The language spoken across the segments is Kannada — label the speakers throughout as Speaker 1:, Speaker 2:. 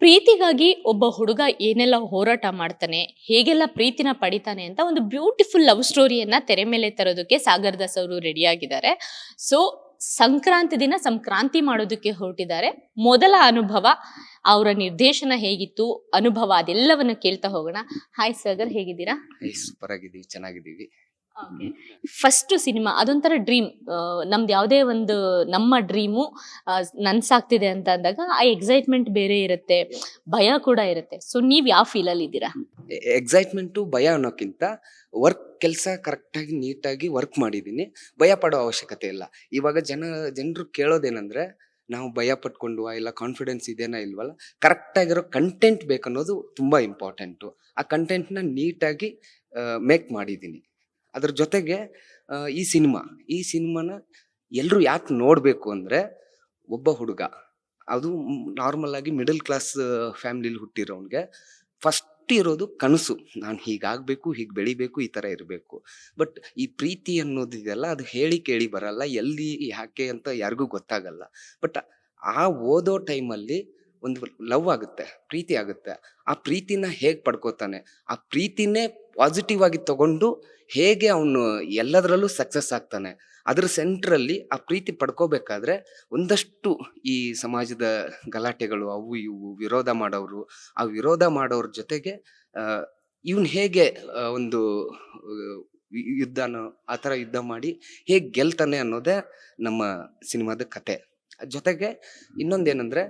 Speaker 1: ಪ್ರೀತಿಗಾಗಿ ಒಬ್ಬ ಹುಡುಗ ಏನೆಲ್ಲ ಹೋರಾಟ ಮಾಡ್ತಾನೆ, ಹೇಗೆಲ್ಲ ಪ್ರೀತಿನ ಪಡಿತಾನೆ ಅಂತ ಒಂದು ಬ್ಯೂಟಿಫುಲ್ ಲವ್ ಸ್ಟೋರಿಯನ್ನ ತೆರೆ ಮೇಲೆ ತರೋದಕ್ಕೆ ಸಾಗರ್ ದಾಸ್ ಅವರು ರೆಡಿ ಆಗಿದ್ದಾರೆ. ಸೊ ಸಂಕ್ರಾಂತಿ ದಿನ ಸಂಕ್ರಾಂತಿ ಮಾಡೋದಕ್ಕೆ ಹೊರಟಿದ್ದಾರೆ. ಮೊದಲ ಅನುಭವ, ಅವರ ನಿರ್ದೇಶನ ಹೇಗಿತ್ತು, ಅನುಭವ ಅದೆಲ್ಲವನ್ನ ಕೇಳ್ತಾ ಹೋಗೋಣ. ಹಾಯ್ ಸಾಗರ್, ಹೇಗಿದ್ದೀರಾ?
Speaker 2: ಸೂಪರ್ ಆಗಿದ್ದೀವಿ, ಚೆನ್ನಾಗಿದ್ದೀವಿ.
Speaker 1: ಫಸ್ಟ್ ಸಿನಿಮಾ ಅದೊಂಥರ ಡ್ರೀಮ್. ನಮ್ದು ಯಾವುದೇ ಒಂದು ನಮ್ಮ ಡ್ರೀಮು ನನ್ಸಾಗ್ತಿದೆ ಅಂತ ಅಂದಾಗ ಆ ಎಕ್ಸೈಟ್ಮೆಂಟ್ ಬೇರೆ ಇರುತ್ತೆ, ಭಯ ಕೂಡ ಇರುತ್ತೆ. ಸೊ ನೀವ್ ಯಾವ ಫೀಲ್ ಅಲ್ಲಿ ಇದ್ದೀರಾ?
Speaker 2: ಎಕ್ಸೈಟ್ಮೆಂಟು ಭಯ ಅನ್ನೋಕ್ಕಿಂತ ಕೆಲಸ ಕರೆಕ್ಟಾಗಿ ನೀಟಾಗಿ ವರ್ಕ್ ಮಾಡಿದ್ದೀನಿ. ಭಯ ಪಡೋ ಅವಶ್ಯಕತೆ ಇಲ್ಲ. ಇವಾಗ ಜನರು ಕೇಳೋದೇನಂದ್ರೆ, ನಾವು ಭಯ ಪಟ್ಕೊಂಡು ಇಲ್ಲ ಕಾನ್ಫಿಡೆನ್ಸ್ ಇದೆನಾ ಇಲ್ವಲ್ಲ, ಕರೆಕ್ಟಾಗಿರೋ ಕಂಟೆಂಟ್ ಬೇಕನ್ನೋದು ತುಂಬ ಇಂಪಾರ್ಟೆಂಟು. ಆ ಕಂಟೆಂಟ್ನ ನೀಟಾಗಿ ಮೇಕ್ ಮಾಡಿದ್ದೀನಿ. ಅದ್ರ ಜೊತೆಗೆ ಈ ಸಿನಿಮಾನ ಎಲ್ಲರೂ ಯಾಕೆ ನೋಡಬೇಕು ಅಂದರೆ, ಒಬ್ಬ ಹುಡುಗ ಅದು ನಾರ್ಮಲ್ ಆಗಿ ಮಿಡಲ್ ಕ್ಲಾಸ್ ಫ್ಯಾಮಿಲಿಲಿ ಹುಟ್ಟಿರೋನ್ಗೆ ಫಸ್ಟ್ ಇರೋದು ಕನಸು, ನಾನು ಹೀಗಾಗಬೇಕು, ಹೀಗೆ ಬೆಳಿಬೇಕು, ಈ ಥರ ಇರಬೇಕು. ಬಟ್ ಈ ಪ್ರೀತಿ ಅನ್ನೋದಿದೆಯಲ್ಲ, ಅದು ಹೇಳಿ ಕೇಳಿ ಬರಲ್ಲ, ಎಲ್ಲಿ ಯಾಕೆ ಅಂತ ಯಾರಿಗೂ ಗೊತ್ತಾಗಲ್ಲ. ಬಟ್ ಆ ಓದೋ ಟೈಮಲ್ಲಿ ಒಂದು ಲವ್ ಆಗುತ್ತೆ, ಪ್ರೀತಿ ಆಗುತ್ತೆ. ಆ ಪ್ರೀತಿನ ಹೇಗೆ ಪಡ್ಕೋತಾನೆ, ಆ ಪ್ರೀತಿನೇ ಪಾಸಿಟಿವ್ ಆಗಿ ತಗೊಂಡು ಹೇಗೆ ಅವನು ಎಲ್ಲದರಲ್ಲೂ ಸಕ್ಸಸ್ ಆಗ್ತಾನೆ, ಅದ್ರ ಸೆಂಟ್ರಲ್ಲಿ ಆ ಪ್ರೀತಿ ಪಡ್ಕೋಬೇಕಾದ್ರೆ ಒಂದಷ್ಟು ಈ ಸಮಾಜದ ಗಲಾಟೆಗಳು, ಅವು ಇವು ವಿರೋಧ ಮಾಡೋರು, ಆ ವಿರೋಧ ಮಾಡೋರ ಜೊತೆಗೆ ಇವನ್ ಹೇಗೆ ಒಂದು ಯುದ್ಧನೋ ಆ ಥರ ಯುದ್ಧ ಮಾಡಿ ಹೇಗೆ ಗೆಲ್ತಾನೆ ಅನ್ನೋದೇ ನಮ್ಮ ಸಿನಿಮಾದ ಕತೆ. ಜೊತೆಗೆ ಇನ್ನೊಂದೇನೆಂದ್ರೆ,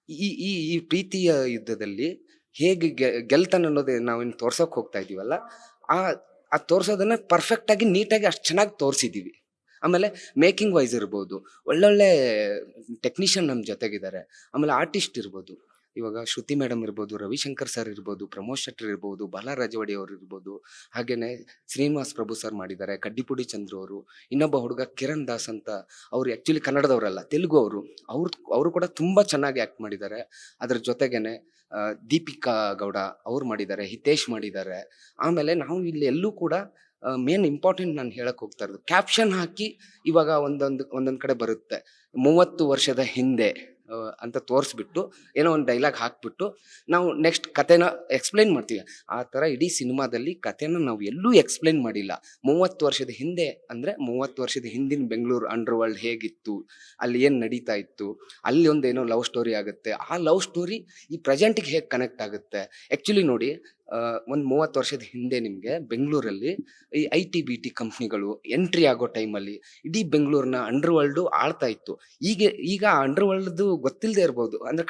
Speaker 2: ಈ ಈ ಈ ಪ್ರೀತಿಯ ಯುದ್ಧದಲ್ಲಿ ಹೇಗೆ ಗೆಲ್ತಾನೆ ಅನ್ನೋದೇ ನಾವೇನು ತೋರ್ಸೋಕೆ ಹೋಗ್ತಾ ಇದೀವಲ್ಲ, ಆ ತೋರ್ಸೋದನ್ನ ಪರ್ಫೆಕ್ಟ್ ಆಗಿ ನೀಟಾಗಿ ಅಷ್ಟು ಚೆನ್ನಾಗಿ ತೋರಿಸಿದೀವಿ. ಆಮೇಲೆ ಮೇಕಿಂಗ್ ವೈಸ್ ಇರ್ಬೋದು, ಒಳ್ಳೊಳ್ಳೆ ಟೆಕ್ನಿಷಿಯನ್ ನಮ್ಮ ಜೊತೆಗಿದ್ದಾರೆ. ಆಮೇಲೆ ಆರ್ಟಿಸ್ಟ್ ಇರ್ಬೋದು, ಇವಾಗ ಶ್ರುತಿ ಮೇಡಮ್ ಇರ್ಬೋದು, ರವಿಶಂಕರ್ ಸರ್ ಇರ್ಬೋದು, ಪ್ರಮೋದ್ ಶೆಟ್ಟರ್ ಇರ್ಬೋದು, ಬಾಲ ರಾಜವಾಡಿ ಅವರು ಇರ್ಬೋದು, ಹಾಗೇನೆ ಶ್ರೀನಿವಾಸ್ ಪ್ರಭು ಸರ್ ಮಾಡಿದ್ದಾರೆ, ಕಡ್ಡಿಪುಡಿ ಚಂದ್ರು ಅವರು, ಇನ್ನೊಬ್ಬ ಹುಡುಗ ಕಿರಣ್ ದಾಸ್ ಅಂತ, ಅವ್ರು ಆ್ಯಕ್ಚುಲಿ ಕನ್ನಡದವರಲ್ಲ, ತೆಲುಗು ಅವರು ಕೂಡ ತುಂಬ ಚೆನ್ನಾಗಿ ಆ್ಯಕ್ಟ್ ಮಾಡಿದ್ದಾರೆ. ಅದ್ರ ಜೊತೆಗೇನೆ ದೀಪಿಕಾ ಗೌಡ ಅವ್ರು ಮಾಡಿದ್ದಾರೆ, ಹಿತೇಶ್ ಮಾಡಿದ್ದಾರೆ. ಆಮೇಲೆ ನಾವು ಇಲ್ಲಿ ಎಲ್ಲೂ ಕೂಡ ಮೇನ್ ಇಂಪಾರ್ಟೆಂಟ್ ನಾನು ಹೇಳಕ್ ಹೋಗ್ತಾ ಇರೋದು, ಕ್ಯಾಪ್ಷನ್ ಹಾಕಿ ಇವಾಗ ಒಂದೊಂದು ಕಡೆ ಬರುತ್ತೆ 30 ವರ್ಷದ ಹಿಂದೆ ಅಂತ ತೋರಿಸ್ಬಿಟ್ಟು ಏನೋ ಒಂದು ಡೈಲಾಗ್ ಹಾಕ್ಬಿಟ್ಟು ನಾವು ನೆಕ್ಸ್ಟ್ ಕತೆನ ಎಕ್ಸ್ಪ್ಲೈನ್ ಮಾಡ್ತೀವಿ. ಆ ಥರ ಇಡೀ ಸಿನಿಮಾದಲ್ಲಿ ಕತೆನ ನಾವು ಎಲ್ಲೂ ಎಕ್ಸ್ಪ್ಲೈನ್ ಮಾಡಿಲ್ಲ. 30 ವರ್ಷದ ಹಿಂದೆ ಅಂದರೆ 30 ವರ್ಷದ ಹಿಂದಿನ ಬೆಂಗಳೂರು ಅಂಡರ್ ವರ್ಲ್ಡ್ ಹೇಗಿತ್ತು, ಅಲ್ಲಿ ಏನು ನಡೀತಾ ಇತ್ತು, ಅಲ್ಲಿ ಒಂದೇನೋ ಲವ್ ಸ್ಟೋರಿ ಆಗುತ್ತೆ. ಆ ಲವ್ ಸ್ಟೋರಿ ಈ ಪ್ರೆಸೆಂಟಿಗೆ ಹೇಗೆ ಕನೆಕ್ಟ್ ಆಗುತ್ತೆ. ಆ್ಯಕ್ಚುಲಿ ನೋಡಿ, ಒಂದು 30 ವರ್ಷದ ಹಿಂದೆ ನಿಮಗೆ ಬೆಂಗಳೂರಲ್ಲಿ ಈ IT-BT ಕಂಪ್ನಿಗಳು ಎಂಟ್ರಿ ಆಗೋ ಟೈಮಲ್ಲಿ ಇಡೀ ಬೆಂಗಳೂರನ್ನ ಅಂಡರ್ ವರ್ಲ್ಡು ಆಳ್ತಾ ಇತ್ತು. ಈಗ ಅಂಡರ್ ವರ್ಲ್ಡ್ದು ಗೊತ್ತಿಲ್ಲದೆ ಇರ್ಬೋದು, ಅಂದರೆ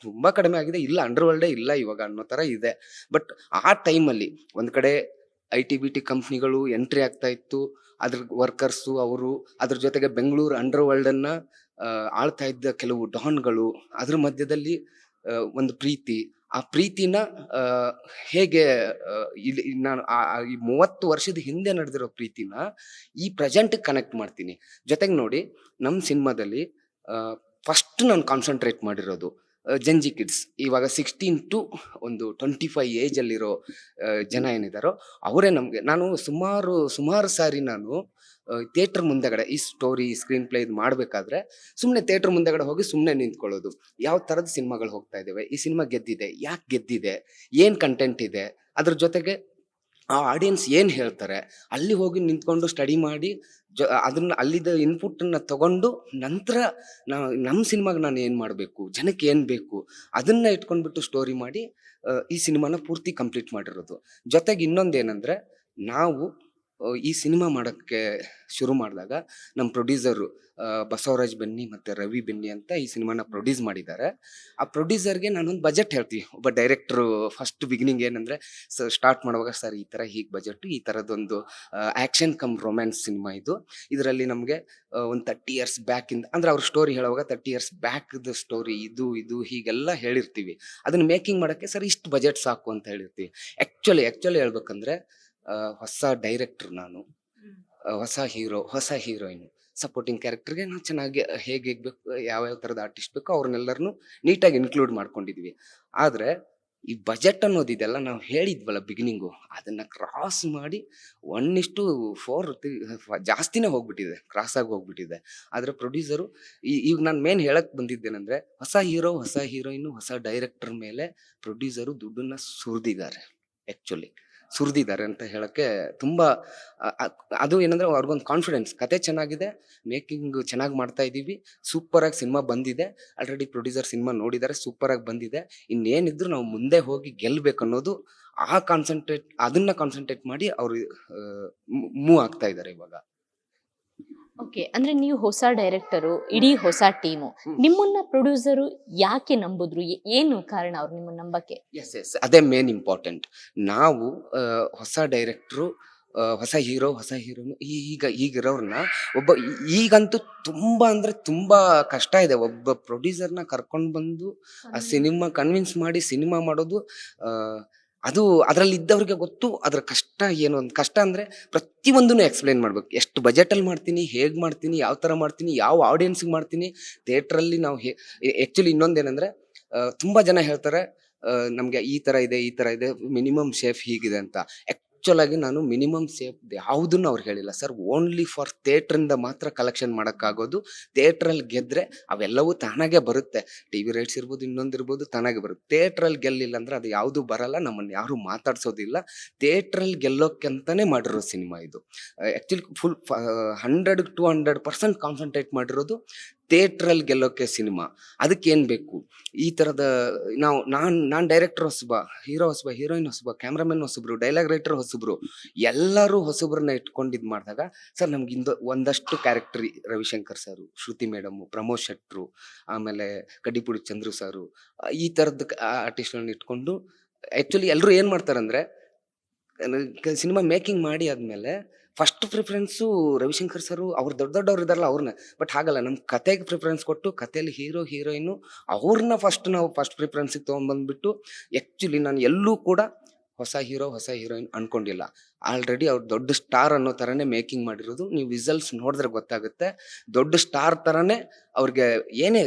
Speaker 2: ತುಂಬ ಕಡಿಮೆ ಆಗಿದೆ, ಇಲ್ಲ ಅಂಡರ್ ವರ್ಲ್ಡೇ ಇಲ್ಲ ಇವಾಗ ಅನ್ನೋ ಥರ ಇದೆ. ಬಟ್ ಆ ಟೈಮಲ್ಲಿ ಒಂದು ಕಡೆ IT-BT ಕಂಪ್ನಿಗಳು ಎಂಟ್ರಿ ಆಗ್ತಾ ಇತ್ತು, ಅದ್ರ ವರ್ಕರ್ಸು ಅವರು, ಅದ್ರ ಜೊತೆಗೆ ಬೆಂಗಳೂರು ಅಂಡರ್ ವರ್ಲ್ಡನ್ನು ಆಳ್ತಾ ಇದ್ದ ಕೆಲವು ಡಾನ್ಗಳು, ಅದ್ರ ಮಧ್ಯದಲ್ಲಿ ಒಂದು ಪ್ರೀತಿ. ಆ ಪ್ರೀತಿನ ಹೇಗೆ ಇಲ್ಲಿ ನಾನು ಈ 30 ವರ್ಷದ ಹಿಂದೆ ನಡೆದಿರೋ ಪ್ರೀತಿನ ಈ ಪ್ರೆಸೆಂಟ್ ಕನೆಕ್ಟ್ ಮಾಡ್ತೀನಿ. ಜೊತೆಗೆ ನೋಡಿ, ನಮ್ಮ ಸಿನಿಮಾದಲ್ಲಿ ಫಸ್ಟ್ ನಾನು ಕಾನ್ಸಂಟ್ರೇಟ್ ಮಾಡಿರೋದು ಜಂಜಿ ಕಿಡ್ಸ್. ಇವಾಗ 16 to ಒಂದು 25 ಏಜಲ್ಲಿರೋ ಜನ ಏನಿದಾರೋ ಅವರೇ ನಮಗೆ. ನಾನು ಸುಮಾರು ಸಾರಿ ನಾನು ಥಿಯೇಟರ್ ಮುಂದೆಗಡೆ ಈ ಸ್ಟೋರಿ ಸ್ಕ್ರೀನ್ ಪ್ಲೇ ಇದು ಮಾಡಬೇಕಾದ್ರೆ ಸುಮ್ಮನೆ ಥಿಯೇಟರ್ ಮುಂದೆಗಡೆ ಹೋಗಿ ಸುಮ್ಮನೆ ನಿಂತ್ಕೊಳ್ಳೋದು. ಯಾವ ಥರದ ಸಿನಿಮಾಗಳು ಹೋಗ್ತಾ ಇದ್ದಾವೆ, ಈ ಸಿನಿಮಾ ಗೆದ್ದಿದೆ, ಯಾಕೆ ಗೆದ್ದಿದೆ, ಏನು ಕಂಟೆಂಟ್ ಇದೆ, ಅದ್ರ ಜೊತೆಗೆ ಆ ಆಡಿಯನ್ಸ್ ಏನು ಹೇಳ್ತಾರೆ, ಅಲ್ಲಿ ಹೋಗಿ ನಿಂತ್ಕೊಂಡು ಸ್ಟಡಿ ಮಾಡಿ ಅದನ್ನ ಅಲ್ಲಿದ್ದ ಇನ್ಪುಟನ್ನು ತಗೊಂಡು ನಂತರ ನಮ್ಮ ಸಿನಿಮಾಗೆ ನಾನು ಏನು ಮಾಡಬೇಕು, ಜನಕ್ಕೆ ಏನು ಬೇಕು, ಅದನ್ನು ಇಟ್ಕೊಂಡ್ಬಿಟ್ಟು ಸ್ಟೋರಿ ಮಾಡಿ ಈ ಸಿನಿಮಾನ ಪೂರ್ತಿ ಕಂಪ್ಲೀಟ್ ಮಾಡಿರೋದು. ಜೊತೆಗೆ ಇನ್ನೊಂದೇನೆಂದರೆ, ನಾವು ಈ ಸಿನಿಮಾ ಮಾಡೋಕ್ಕೆ ಶುರು ಮಾಡಿದಾಗ ನಮ್ಮ ಪ್ರೊಡ್ಯೂಸರು ಬಸವರಾಜ್ ಬೆನ್ನಿ ಮತ್ತು ರವಿ ಬೆನ್ನಿ ಅಂತ ಈ ಸಿನಿಮಾನ ಪ್ರೊಡ್ಯೂಸ್ ಮಾಡಿದ್ದಾರೆ. ಆ ಪ್ರೊಡ್ಯೂಸರ್ಗೆ ನಾನೊಂದು ಬಜೆಟ್ ಹೇಳ್ತೀವಿ. ಒಬ್ಬ ಡೈರೆಕ್ಟ್ರು ಫಸ್ಟ್ ಬಿಗಿನಿಂಗ್ ಏನಂದರೆ, ಸ್ಟಾರ್ಟ್ ಮಾಡುವಾಗ, ಸರ್ ಈ ಥರ ಹೀಗೆ ಬಜೆಟು, ಈ ಥರದ್ದೊಂದು ಆ್ಯಕ್ಷನ್ ಕಮ್ ರೊಮ್ಯಾನ್ಸ್ ಸಿನಿಮಾ ಇದು, ಇದರಲ್ಲಿ ನಮಗೆ ಒಂದು 30 years ಬ್ಯಾಕಿಂದ, ಅಂದರೆ ಅವ್ರ ಸ್ಟೋರಿ ಹೇಳುವಾಗ 30 years ಬ್ಯಾಕ್ದು ಸ್ಟೋರಿ ಇದು ಹೀಗೆಲ್ಲ ಹೇಳಿರ್ತೀವಿ. ಅದನ್ನು ಮೇಕಿಂಗ್ ಮಾಡೋಕ್ಕೆ ಸರ್ ಇಷ್ಟು ಬಜೆಟ್ ಸಾಕು ಅಂತ ಹೇಳಿರ್ತೀವಿ. ಆ್ಯಕ್ಚುಲಿ ಹೇಳ್ಬೇಕಂದ್ರೆ, ಹೊಸ ಡೈರೆಕ್ಟ್ರ್ ನಾನು, ಹೊಸ ಹೀರೋ, ಹೊಸ ಹೀರೋಯಿನ್, ಸಪೋರ್ಟಿಂಗ್ ಕ್ಯಾರೆಕ್ಟರ್ಗೆ ನಾವು ಚೆನ್ನಾಗಿ ಹೇಗೆ ಬೇಕು, ಯಾವ್ಯಾವ ಥರದ ಆರ್ಟಿಸ್ಟ್ ಬೇಕೋ ಅವ್ರನ್ನೆಲ್ಲರನ್ನೂ ನೀಟಾಗಿ ಇನ್ಕ್ಲೂಡ್ ಮಾಡ್ಕೊಂಡಿದ್ವಿ. ಆದರೆ ಈ ಬಜೆಟ್ ಅನ್ನೋದಿದೆಲ್ಲ ನಾವು ಹೇಳಿದ್ವಲ್ಲ ಬಿಗಿನಿಂಗು, ಅದನ್ನ ಕ್ರಾಸ್ ಮಾಡಿ 1:4 ಜಾಸ್ತಿನೇ ಹೋಗ್ಬಿಟ್ಟಿದೆ, ಕ್ರಾಸ್ ಆಗಿ ಹೋಗ್ಬಿಟ್ಟಿದೆ. ಆದ್ರೆ ಪ್ರೊಡ್ಯೂಸರು ಈಗ ನಾನು ಮೇನ್ ಹೇಳಕ್ ಬಂದಿದ್ದೇನೆಂದ್ರೆ, ಹೊಸ ಹೀರೋ, ಹೊಸ ಹೀರೋಯಿನ್, ಹೊಸ ಡೈರೆಕ್ಟರ್ ಮೇಲೆ ಪ್ರೊಡ್ಯೂಸರು ದುಡ್ಡನ್ನ ಸುರಿದಿದ್ದಾರೆ ಅಂತ ಹೇಳಕ್ಕೆ ತುಂಬಾ ಅದು ಏನಂದ್ರೆ ಅವ್ರಿಗೊಂದು ಕಾನ್ಫಿಡೆನ್ಸ್, ಕತೆ ಚೆನ್ನಾಗಿದೆ, ಮೇಕಿಂಗ್ ಚೆನ್ನಾಗಿ ಮಾಡ್ತಾ ಇದೀವಿ, ಸೂಪರ್ ಆಗಿ ಸಿನಿಮಾ ಬಂದಿದೆ, ಆಲ್ರೆಡಿ ಪ್ರೊಡ್ಯೂಸರ್ ಸಿನಿಮಾ ನೋಡಿದ್ದಾರೆ, ಸೂಪರ್ ಆಗಿ ಬಂದಿದೆ, ಇನ್ನೇನಿದ್ರು ನಾವು ಮುಂದೆ ಹೋಗಿ ಗೆಲ್ಬೇಕು ಅನ್ನೋದು ಅದನ್ನ ಕಾನ್ಸಂಟ್ರೇಟ್ ಮಾಡಿ ಅವ್ರು ಮೂವ್ ಆಗ್ತಾ ಇದ್ದಾರೆ ಇವಾಗ.
Speaker 1: ಓಕೆ, ಅಂದ್ರೆ ನೀವು ಹೊಸ ಡೈರೆಕ್ಟರು, ಇಡೀ ಹೊಸ ಟೀಮು, ನಿಮ್ಮನ್ನ ಪ್ರೊಡ್ಯೂಸರು ಯಾಕೆ ನಂಬುದ್ರು? ಏನು ಕಾರಣ ಅವ್ರು ನಿಮ್ಮನ್ನ ನಂಬಕ್ಕೆ?
Speaker 2: ಎಸ್ ಅದೇ ಮೇನ್ ಇಂಪಾರ್ಟೆಂಟ್. ನಾವು ಹೊಸ ಡೈರೆಕ್ಟ್ರು, ಹೊಸ ಹೀರೋ, ಹೊಸ ಹೀರೋನು, ಈಗಿರೋರ್ನ ಈಗಂತೂ ತುಂಬಾ ಅಂದ್ರೆ ತುಂಬಾ ಕಷ್ಟ ಇದೆ. ಒಬ್ಬ ಪ್ರೊಡ್ಯೂಸರ್ನ ಕರ್ಕೊಂಡು ಬಂದು ಆ ಸಿನಿಮಾ ಕನ್ವಿನ್ಸ್ ಮಾಡಿ ಸಿನಿಮಾ ಮಾಡೋದು, ಅದು ಅದರಲ್ಲಿ ಇದ್ದವ್ರಿಗೆ ಗೊತ್ತು ಅದ್ರ ಕಷ್ಟ ಏನು ಅಂತ. ಕಷ್ಟ ಅಂದ್ರೆ ಪ್ರತಿಯೊಂದನ್ನು ಎಕ್ಸ್ಪ್ಲೈನ್ ಮಾಡ್ಬೇಕು. ಎಷ್ಟು ಬಜೆಟಲ್ಲಿ ಮಾಡ್ತೀನಿ, ಹೇಗೆ ಮಾಡ್ತೀನಿ, ಯಾವ ಥರ ಮಾಡ್ತೀನಿ, ಯಾವ ಆಡಿಯನ್ಸ್ಗೆ ಮಾಡ್ತೀನಿ. ಥಿಯೇಟ್ರಲ್ಲಿ ನಾವು ಆ್ಯಕ್ಚುಲಿ ಇನ್ನೊಂದೇನೆಂದ್ರೆ, ತುಂಬಾ ಜನ ಹೇಳ್ತಾರೆ ನಮಗೆ ಈ ಥರ ಇದೆ, ಈ ಥರ ಇದೆ, ಮಿನಿಮಮ್ ಸೇಫ್ ಹೀಗಿದೆ ಅಂತ. ಆ್ಯಕ್ಚುಲ್ ಆಗಿ ನಾನು ಮಿನಿಮಮ್ ಸೇಫ್ ಯಾವುದನ್ನು ಅವ್ರು ಹೇಳಿಲ್ಲ ಸರ್. ಓನ್ಲಿ ಫಾರ್ ಥಿಯೇಟ್ರಿಂದ ಮಾತ್ರ ಕಲೆಕ್ಷನ್ ಮಾಡೋಕ್ಕಾಗೋದು. ಥಿಯೇಟ್ರಲ್ಲಿ ಗೆದ್ರೆ ಅವೆಲ್ಲವೂ ತಾನಾಗೆ ಬರುತ್ತೆ. TV ರೈಟ್ಸ್ ಇರ್ಬೋದು, ಇನ್ನೊಂದಿರ್ಬೋದು, ತಾನಾಗೆ ಬರುತ್ತೆ. ಥಿಯೇಟ್ರಲ್ಲಿ ಗೆಲ್ಲಿಲ್ಲ ಅಂದ್ರೆ ಅದು ಯಾವುದು ಬರಲ್ಲ, ನಮ್ಮನ್ನು ಯಾರು ಮಾತಾಡ್ಸೋದಿಲ್ಲ. ಥಿಯೇಟ್ರಲ್ಲಿ ಗೆಲ್ಲೋಕ್ಕಂತಾನೆ ಮಾಡಿರೋ ಸಿನಿಮಾ ಇದು. ಆ್ಯಕ್ಚುಲಿ ಫುಲ್ 100-200% ಕಾನ್ಸಂಟ್ರೇಟ್ ಮಾಡಿರೋದು ಥಿಯೇಟ್ರಲ್ಲಿ ಗೆಲ್ಲೋಕ್ಕೆ ಸಿನಿಮಾ. ಅದಕ್ಕೇನು ಬೇಕು, ಈ ಥರದ ನಾನು ಡೈರೆಕ್ಟರ್ ಹೊಸಬ, ಹೀರೋ ಹೊಸಬ, ಹೀರೋಯಿನ್ ಹೊಸಬ, ಕ್ಯಾಮ್ರಾಮನ್ ಹೊಸಬ್ರು, ಡೈಲಾಗ್ ರೈಟರ್ ಹೊಸಬ್ರು, ಎಲ್ಲರೂ ಹೊಸಬ್ರನ್ನ ಇಟ್ಕೊಂಡಿದ್ದು ಮಾಡಿದಾಗ ಸರ್ ನಮ್ಗೆ ಒಂದಷ್ಟು ಕ್ಯಾರೆಕ್ಟರ್, ರವಿಶಂಕರ್ ಸರು, ಶ್ರುತಿ ಮೇಡಮು, ಪ್ರಮೋದ್ ಶೆಟ್ರು, ಆಮೇಲೆ ಕಡ್ಡಿಪುಡಿ ಚಂದ್ರು ಸರು, ಈ ಥರದ್ದು ಆರ್ಟಿಸ್ಟ್ಗಳನ್ನ ಇಟ್ಕೊಂಡು ಆ್ಯಕ್ಚುಲಿ ಎಲ್ಲರೂ ಏನು ಮಾಡ್ತಾರಂದ್ರೆ, ಸಿನಿಮಾ ಮೇಕಿಂಗ್ ಮಾಡಿ ಆದಮೇಲೆ ಫಸ್ಟ್ ಪ್ರಿಫರೆನ್ಸು ರವಿಶಂಕರ್ ಸರು, ಅವ್ರು ದೊಡ್ಡವ್ರು ಇದಾರಲ್ಲ ಅವ್ರನ್ನ. ಬಟ್ ಹಾಗಲ್ಲ, ನಮ್ಮ ಕತೆಗೆ ಪ್ರಿಫರೆನ್ಸ್ ಕೊಟ್ಟು, ಕತೆಯಲ್ಲಿ ಹೀರೋ ಹೀರೋಯಿನ್ನು ಅವ್ರನ್ನ ನಾವು ಫಸ್ಟ್ ಪ್ರಿಫರೆನ್ಸಿಗೆ ತೊಗೊಂಡ್ಬಂದ್ಬಿಟ್ಟು, ಆ್ಯಕ್ಚುಲಿ ನಾನು ಎಲ್ಲೂ ಕೂಡ ಹೊಸ ಹೀರೋ, ಹೊಸ ಹೀರೋಯಿನ್ ಅನ್ಕೊಂಡಿಲ್ಲ. ಆಲ್ರೆಡಿ ಅವ್ರು ದೊಡ್ಡ ಸ್ಟಾರ್ ಅನ್ನೋ ಥರನೇ ಮೇಕಿಂಗ್ ಮಾಡಿರೋದು. ನೀವು ವಿಸಲ್ಸ್ ನೋಡಿದ್ರೆ ಗೊತ್ತಾಗುತ್ತೆ, ದೊಡ್ಡ ಸ್ಟಾರ್ ಥರನೇ ಅವ್ರಿಗೆ ಏನೇ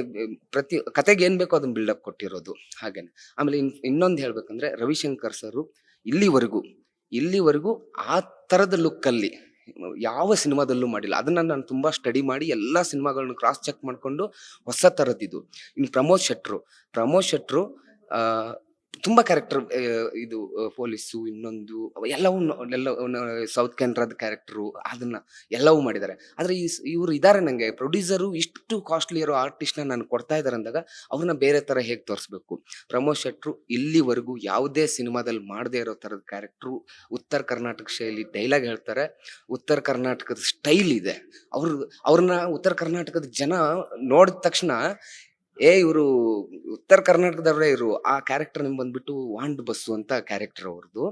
Speaker 2: ಪ್ರತಿ ಕತೆಗೆ ಏನು ಬೇಕೋ ಅದನ್ನ ಬಿಲ್ಡಪ್ ಕೊಟ್ಟಿರೋದು. ಹಾಗೇನೆ ಆಮೇಲೆ ಇನ್ನೊಂದು ಹೇಳ್ಬೇಕಂದ್ರೆ, ರವಿಶಂಕರ್ ಸರು ಇಲ್ಲಿವರೆಗೂ ಆ ಥರದ ಲುಕ್ಕಲ್ಲಿ ಯಾವ ಸಿನಿಮಾದಲ್ಲೂ ಮಾಡಿಲ್ಲ. ಅದನ್ನ ನಾನು ತುಂಬಾ ಸ್ಟಡಿ ಮಾಡಿ ಎಲ್ಲ ಸಿನಿಮಾಗಳನ್ನ ಕ್ರಾಸ್ ಚೆಕ್ ಮಾಡಿಕೊಂಡು ಹೊಸ ಥರದ್ದಿದು. ಇನ್ನು ಪ್ರಮೋದ್ ಶೆಟ್ರು ತುಂಬಾ ಕ್ಯಾರೆಕ್ಟರ್, ಇದು ಪೊಲೀಸು, ಇನ್ನೊಂದು ಎಲ್ಲವೂ ಸೌತ್ ಕೆನರಾದ ಕ್ಯಾರೆಕ್ಟರು, ಅದನ್ನ ಎಲ್ಲವೂ ಮಾಡಿದ್ದಾರೆ. ಆದ್ರೆ ಇವರು ಇದ್ದಾರೆ, ನಂಗೆ ಪ್ರೊಡ್ಯೂಸರು ಇಷ್ಟು ಕಾಸ್ಟ್ಲಿ ಇರೋ ಆರ್ಟಿಸ್ಟ್ನ ನಾನು ಕೊಡ್ತಾ ಇದ್ದಾರೆ ಅಂದಾಗ ಅವ್ರನ್ನ ಬೇರೆ ತರ ಹೇಗೆ ತೋರಿಸ್ಬೇಕು. ಪ್ರಮೋದ್ ಶೆಟ್ರು ಇಲ್ಲಿವರೆಗೂ ಯಾವುದೇ ಸಿನಿಮಾದಲ್ಲಿ ಮಾಡದೇ ಇರೋ ಥರದ ಕ್ಯಾರೆಕ್ಟ್ರು, ಉತ್ತರ ಕರ್ನಾಟಕ ಶೈಲಿ ಡೈಲಾಗ್ ಹೇಳ್ತಾರೆ, ಉತ್ತರ ಕರ್ನಾಟಕದ ಸ್ಟೈಲ್ ಇದೆ. ಅವ್ರನ್ನ ಉತ್ತರ ಕರ್ನಾಟಕದ ಜನ ನೋಡಿದ ತಕ್ಷಣ ಇವರು ಉತ್ತರ ಕರ್ನಾಟಕದವರೇ ಇವರು. ಆ ಕ್ಯಾರೆಕ್ಟರ್ ನಿಮ್ಗೆ ಬಂದ್ಬಿಟ್ಟು ವಾಂಡ್ ಬಸ್ಸು ಅಂತ ಕ್ಯಾರೆಕ್ಟರ್ ಅವ್ರದ್ದು.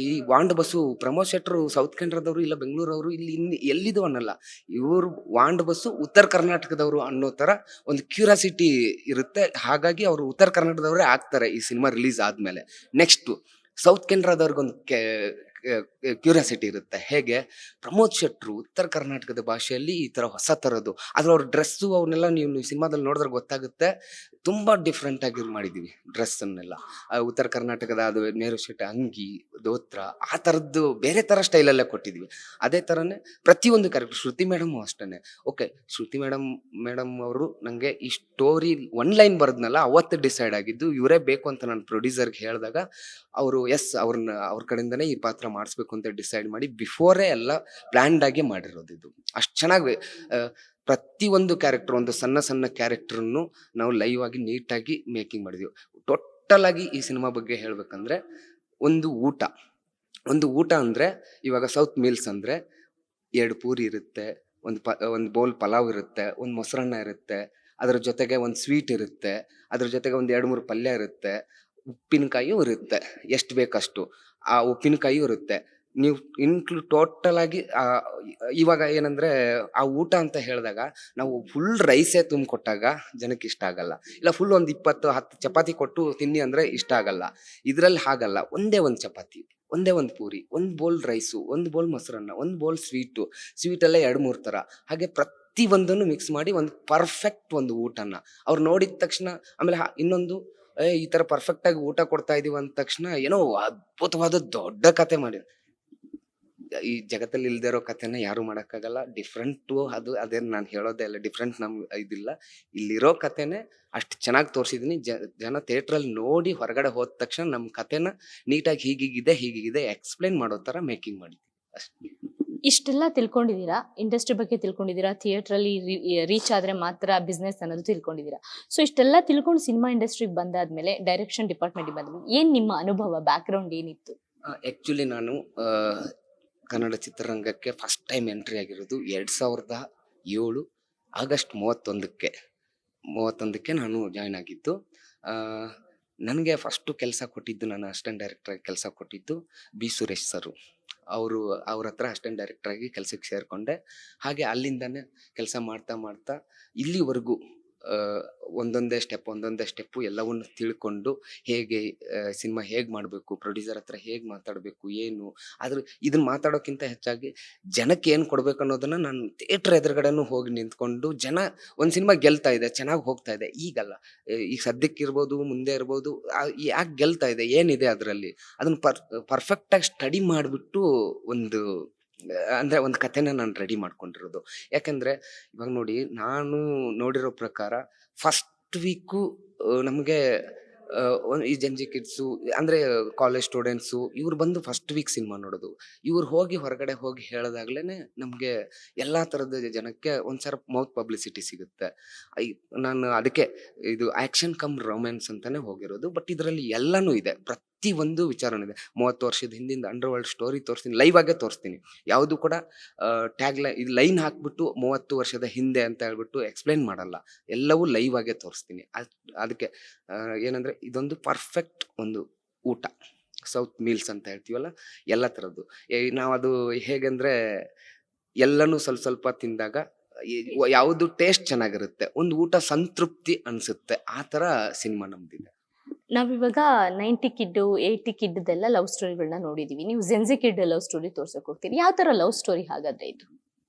Speaker 2: ಈ ವಾಂಡ್ ಬಸ್ಸು ಪ್ರಮೋದ್ ಶೆಟ್ರು ಸೌತ್ ಕೆನರಾದವರು, ಇಲ್ಲ ಬೆಂಗಳೂರವರು, ಇಲ್ಲಿ ಎಲ್ಲಿದು ಅನ್ನಲ್ಲ, ಇವರು ವಾಂಡ್ ಬಸ್ಸು ಉತ್ತರ ಕರ್ನಾಟಕದವರು ಅನ್ನೋ ತರ ಒಂದು ಕ್ಯೂರಿಯಾಸಿಟಿ ಇರುತ್ತೆ. ಹಾಗಾಗಿ ಅವರು ಉತ್ತರ ಕರ್ನಾಟಕದವರೇ ಆಗ್ತಾರೆ ಈ ಸಿನಿಮಾ ರಿಲೀಸ್ ಆದ್ಮೇಲೆ. ನೆಕ್ಸ್ಟ್ ಸೌತ್ ಕೆನರಾದವ್ರಿಗೊಂದು ಕ್ಯೂರಿಯಾಸಿಟಿ ಇರುತ್ತೆ. ಹೇಗೆ, ಪ್ರಮೋದ್ ಶೆಟ್ರು ಉತ್ತರ ಕರ್ನಾಟಕದ ಭಾಷೆಯಲ್ಲಿ ಈ ತರ ಹೊಸ ತರದ್ದು, ಆದ್ರೆ ಅವ್ರ ಡ್ರೆಸ್ಸು ಅವನ್ನೆಲ್ಲ ನೀವು ಸಿನಿಮಾದಲ್ಲಿ ನೋಡಿದ್ರೆ ಗೊತ್ತಾಗುತ್ತೆ, ತುಂಬಾ ಡಿಫ್ರೆಂಟ್ ಆಗಿ ಮಾಡಿದೀವಿ ಡ್ರೆಸ್ ಅನ್ನೆಲ್ಲ. ಉತ್ತರ ಕರ್ನಾಟಕದ ಅದು ನೇರು ಶೆಟ್ ಅಂಗಿ, ದೋತ್ರ, ಆ ತರದ್ದು ಬೇರೆ ತರ ಸ್ಟೈಲಲ್ಲೇ ಕೊಟ್ಟಿದ್ವಿ. ಅದೇ ತರನೇ ಪ್ರತಿಯೊಂದು ಕ್ಯಾರೆಕ್ಟರ್. ಶ್ರುತಿ ಮೇಡಮ್ ಅಷ್ಟೇ. ಓಕೆ, ಶ್ರುತಿ ಮೇಡಮ್ ಅವರು ನಂಗೆ ಈ ಸ್ಟೋರಿ 1 ಲೈನ್ ಬರೆದ್ನಲ್ಲ, ಅವತ್ತು ಡಿಸೈಡ್ ಆಗಿದ್ದು ಇವರೇ ಬೇಕು ಅಂತ ನಾನು ಪ್ರೊಡ್ಯೂಸರ್ಗೆ ಹೇಳಿದಾಗ ಅವರು ಅವ್ರ ಕಡೆಯಿಂದನೇ ಈ ಪಾತ್ರ ಮಾಡಿಸ್ಬೇಕು ಅಂತ ಡಿಸೈಡ್ ಮಾಡಿ ಬಿಫೋರೇ ಎಲ್ಲ ಪ್ಲಾನ್ಡ್ ಆಗಿ ಮಾಡಿರೋದು. ಇದು ಅಷ್ಟು ಚೆನ್ನಾಗಿ ಪ್ರತಿಯೊಂದು ಕ್ಯಾರೆಕ್ಟರ್, ಒಂದು ಸಣ್ಣ ಕ್ಯಾರೆಕ್ಟರ್ನು ನಾವು ಲೈವ್ ಆಗಿ ನೀಟಾಗಿ ಮೇಕಿಂಗ್ ಮಾಡಿದೀವಿ. ಟೋಟಲ್ ಆಗಿ ಈ ಸಿನಿಮಾ ಬಗ್ಗೆ ಹೇಳ್ಬೇಕಂದ್ರೆ, ಒಂದು ಊಟ ಅಂದ್ರೆ, ಇವಾಗ ಸೌತ್ ಮೀಲ್ಸ್ ಅಂದ್ರೆ 2 ಪೂರಿ ಇರುತ್ತೆ, ಒಂದು ಬೌಲ್ ಪಲಾವ್ ಇರುತ್ತೆ, ಒಂದು ಮೊಸರನ್ನ ಇರುತ್ತೆ, ಅದ್ರ ಜೊತೆಗೆ ಒಂದು ಸ್ವೀಟ್ ಇರುತ್ತೆ, ಅದ್ರ ಜೊತೆಗೆ ಒಂದು 2-3 ಪಲ್ಯ ಇರುತ್ತೆ, ಉಪ್ಪಿನಕಾಯಿಯೂ ಇರುತ್ತೆ, ಎಷ್ಟು ಬೇಕಷ್ಟು. ಆ ಉಪ್ಪಿನಕಾಯಿಯೂ ಇರುತ್ತೆ. ನೀವು ಟೋಟಲ್ ಆಗಿ ಇವಾಗ ಏನಂದ್ರೆ, ಆ ಊಟ ಅಂತ ಹೇಳಿದಾಗ ನಾವು ಫುಲ್ ರೈಸೇ ತುಂಬಿಕೊಟ್ಟಾಗ ಜನಕ್ಕೆ ಇಷ್ಟ ಆಗಲ್ಲ. ಇಲ್ಲ ಫುಲ್ ಒಂದು 20-10 ಚಪಾತಿ ಕೊಟ್ಟು ತಿನ್ನಿ ಅಂದ್ರೆ ಇಷ್ಟ ಆಗಲ್ಲ. ಇದ್ರಲ್ಲಿ ಹಾಗಲ್ಲ, ಒಂದೇ ಒಂದು ಚಪಾತಿ, ಒಂದೇ ಒಂದು ಪೂರಿ, ಒಂದು ಬೋಲ್ ರೈಸು, ಒಂದು ಬೋಲ್ ಮೊಸರನ್ನ, ಒಂದು ಬೋಲ್ ಸ್ವೀಟಲ್ಲೇ 2-3 ಥರ, ಹಾಗೆ ಪ್ರತಿ ಒಂದನ್ನು ಮಿಕ್ಸ್ ಮಾಡಿ ಒಂದು ಪರ್ಫೆಕ್ಟ್ ಒಂದು ಊಟನ ಅವ್ರು ನೋಡಿದ ತಕ್ಷಣ. ಆಮೇಲೆ ಇನ್ನೊಂದು ಈ ತರ ಪರ್ಫೆಕ್ಟ್ ಆಗಿ ಊಟ ಕೊಡ್ತಾ ಇದೀವಿ ಅಂದ ತಕ್ಷಣ ಏನೋ ಅದ್ಭುತವಾದ ದೊಡ್ಡ ಕತೆ ಮಾಡಿ ಈ ಜಗತ್ತಲ್ಲಿ ಇಲ್ದೇ ಇರೋ ಕಥೆನ ಯಾರು ಮಾಡಕ್ಕಾಗಲ್ಲ. ಡಿಫ್ರೆಂಟು ಅದು ಅದೇನ್ ನಾನು ಹೇಳೋದೇ ಇಲ್ಲ. ಡಿಫ್ರೆಂಟ್ ಇದಿಲ್ಲ. ಇಲ್ಲಿರೋ ಕಥೆನೆ ಅಷ್ಟು ಚೆನ್ನಾಗಿ ತೋರಿಸಿದೀನಿ. ಜನ ಥಿಯೇಟ್ರಲ್ಲಿ ನೋಡಿ ಹೊರಗಡೆ ಹೋದ ತಕ್ಷಣ ನಮ್ಮ ಕಥೆನ ನೀಟಾಗಿ ಹೀಗೀಗಿದೆ ಎಕ್ಸ್‌ಪ್ಲೇನ್ ಮಾಡೋ ತರ ಮೇಕಿಂಗ್ ಮಾಡಿದ್ವಿ ಅಷ್ಟೇ.
Speaker 1: ಇಷ್ಟೆಲ್ಲ ತಿಳ್ಕೊಂಡಿದ್ದೀರಾ, ಇಂಡಸ್ಟ್ರಿ ಬಗ್ಗೆ ತಿಳ್ಕೊಂಡಿದ್ದೀರಾ, ಥಿಯೇಟ್ರಲ್ಲಿ ರೀಚ್ ಆದ್ರೆ ಮಾತ್ರ ಬಿಸ್ನೆಸ್ ಅನ್ನೋದು ತಿಳ್ಕೊಂಡಿದ್ದೀರಾ. ಸೊ ಇಷ್ಟೆಲ್ಲ ತಿಳ್ಕೊಂಡು ಸಿನಿಮಾ ಇಂಡಸ್ಟ್ರಿಗೆ ಬಂದಾದ್ಮೇಲೆ ಡೈರೆಕ್ಷನ್ ಡಿಪಾರ್ಟ್ಮೆಂಟ್‌ಗೆ ಬಂದ್ಮೇಲೆ ಏನ್ ನಿಮ್ಮ ಅನುಭವ, ಬ್ಯಾಕ್‌ಗ್ರೌಂಡ್ ಏನಿತ್ತು?
Speaker 2: ಆಕ್ಚುಲಿ ನಾನು ಕನ್ನಡ ಚಿತ್ರರಂಗಕ್ಕೆ ಫಸ್ಟ್ ಟೈಮ್ ಎಂಟ್ರಿ ಆಗಿರೋದು 2007 ಆಗಸ್ಟ್ 31ಕ್ಕೆ ನಾನು ಜಾಯ್ನ್ ಆಗಿದ್ದು. ನನಗೆ ಫಸ್ಟು ಕೆಲಸ ಕೊಟ್ಟಿದ್ದು, ನನ್ನ ಅಸಿಸ್ಟೆಂಟ್ ಡೈರೆಕ್ಟರ್ ಆಗಿ ಕೆಲಸ ಕೊಟ್ಟಿದ್ದು ಬಿ ಸುರೇಶ್ ಸರು. ಅವ್ರ ಹತ್ರ ಅಸಿಸ್ಟೆಂಟ್ ಡೈರೆಕ್ಟರ್ ಆಗಿ ಕೆಲಸಕ್ಕೆ ಸೇರಿಕೊಂಡೆ. ಹಾಗೆ ಅಲ್ಲಿಂದನೇ ಕೆಲಸ ಮಾಡ್ತಾ ಇಲ್ಲಿವರೆಗೂ ಒಂದೊಂದೇ ಸ್ಟೆಪ್ಪು ಎಲ್ಲವನ್ನು ತಿಳ್ಕೊಂಡು ಹೇಗೆ ಸಿನಿಮಾ ಹೇಗೆ ಮಾಡಬೇಕು, ಪ್ರೊಡ್ಯೂಸರ್ ಹತ್ರ ಹೇಗೆ ಮಾತಾಡಬೇಕು, ಏನು ಇದನ್ನ ಮಾತಾಡೋಕ್ಕಿಂತ ಹೆಚ್ಚಾಗಿ ಜನಕ್ಕೆ ಏನು ಕೊಡ್ಬೇಕು ಅನ್ನೋದನ್ನ ನಾನು ಥಿಯೇಟರ್ ಎದುರುಗಡೆನೂ ಹೋಗಿ ನಿಂತ್ಕೊಂಡು ಒಂದು ಸಿನಿಮಾ ಗೆಲ್ತಾ ಇದೆ, ಚೆನ್ನಾಗಿ ಹೋಗ್ತಾ ಇದೆ, ಈಗಲ್ಲ ಈಗ ಸದ್ಯಕ್ಕಿರ್ಬೋದು, ಮುಂದೆ ಇರ್ಬೋದು, ಯಾಕೆ ಗೆಲ್ತಾ ಇದೆ, ಏನಿದೆ ಅದರಲ್ಲಿ, ಅದನ್ನ ಪರ್ಫೆಕ್ಟಾಗಿ ಸ್ಟಡಿ ಮಾಡಿಬಿಟ್ಟು ಒಂದು ಕಥೆನ ನಾನು ರೆಡಿ ಮಾಡ್ಕೊಂಡಿರೋದು. ಯಾಕಂದ್ರೆ ಇವಾಗ ನೋಡಿ, ನಾನು ನೋಡಿರೋ ಪ್ರಕಾರ ಫಸ್ಟ್ ವೀಕು ನಮಗೆ ಈ ಜಂಜಿ ಕಿಡ್ಸು ಅಂದ್ರೆ ಕಾಲೇಜ್ ಸ್ಟೂಡೆಂಟ್ಸು ಇವ್ರು ಬಂದು ಫಸ್ಟ್ ವೀಕ್ ಸಿನಿಮಾ ನೋಡೋದು. ಇವ್ರು ಹೊರಗಡೆ ಹೋಗಿ ಹೇಳೋದಾಗ್ಲೇನೆ ನಮ್ಗೆ ಎಲ್ಲಾ ತರದ ಜನಕ್ಕೆ ಒಂದ್ಸಲ ಮೌತ್ ಪಬ್ಲಿಸಿಟಿ ಸಿಗುತ್ತೆ. ನಾನು ಅದಕ್ಕೆ ಇದು ಆಕ್ಷನ್ ಕಮ್ ರೊಮ್ಯಾನ್ಸ್ ಅಂತಾನೆ ಹೋಗಿರೋದು. ಬಟ್ ಇದರಲ್ಲಿ ಎಲ್ಲಾನು ಇದೆ, ಪ್ರತಿ ಒಂದು ವಿಚಾರನೂ ಇದೆ. 30 ವರ್ಷದ ಹಿಂದಿಂದ ಅಂಡರ್ ವರ್ಲ್ಡ್ ಸ್ಟೋರಿ ತೋರಿಸ್ತೀನಿ, ಲೈವ್ ಆಗೇ ತೋರಿಸ್ತೀನಿ. ಯಾವುದು ಕೂಡ ಲೈನ್ ಹಾಕ್ಬಿಟ್ಟು 30 ವರ್ಷದ ಹಿಂದೆ ಅಂತ ಹೇಳ್ಬಿಟ್ಟು ಎಕ್ಸ್ಪ್ಲೈನ್ ಮಾಡಲ್ಲ, ಎಲ್ಲವೂ ಲೈವ್ ಆಗೇ ತೋರಿಸ್ತೀನಿ. ಅದಕ್ಕೆ ಏನಂದ್ರೆ ಇದೊಂದು ಪರ್ಫೆಕ್ಟ್ ಒಂದು ಊಟ, ಸೌತ್ ಮೀಲ್ಸ್ ಅಂತ ಹೇಳ್ತೀವಲ್ಲ, ಎಲ್ಲ ತರದ್ದು. ನಾವು ಅದು ಹೇಗಂದ್ರೆ ಎಲ್ಲನೂ ಸ್ವಲ್ಪ ತಿಂದಾಗ ಯಾವುದು ಟೇಸ್ಟ್ ಚೆನ್ನಾಗಿರುತ್ತೆ, ಒಂದು ಊಟ ಸಂತೃಪ್ತಿ ಅನ್ಸುತ್ತೆ, ಆ ತರ ಸಿನಿಮಾ ನಮ್ದಿದೆ.
Speaker 1: ನಾವಿವಾಗ 90 ಕಿಡ್ 80 ಕಿಡ್ದೆಲ್ಲ ಲವ್ ಸ್ಟೋರಿಗಳನ್ನ ನೋಡಿದೀವಿ. ನೀವು ಜೆನ್ಸಿ ಕಿಡ್ ಲವ್ ಸ್ಟೋರಿ ತೋರ್ಸಕ್ ಹೋಗ್ತೀರಿ. ಯಾವ ತರ ಲವ್ ಸ್ಟೋರಿ ಹಾಗಾದ್ರೆ ಇದು?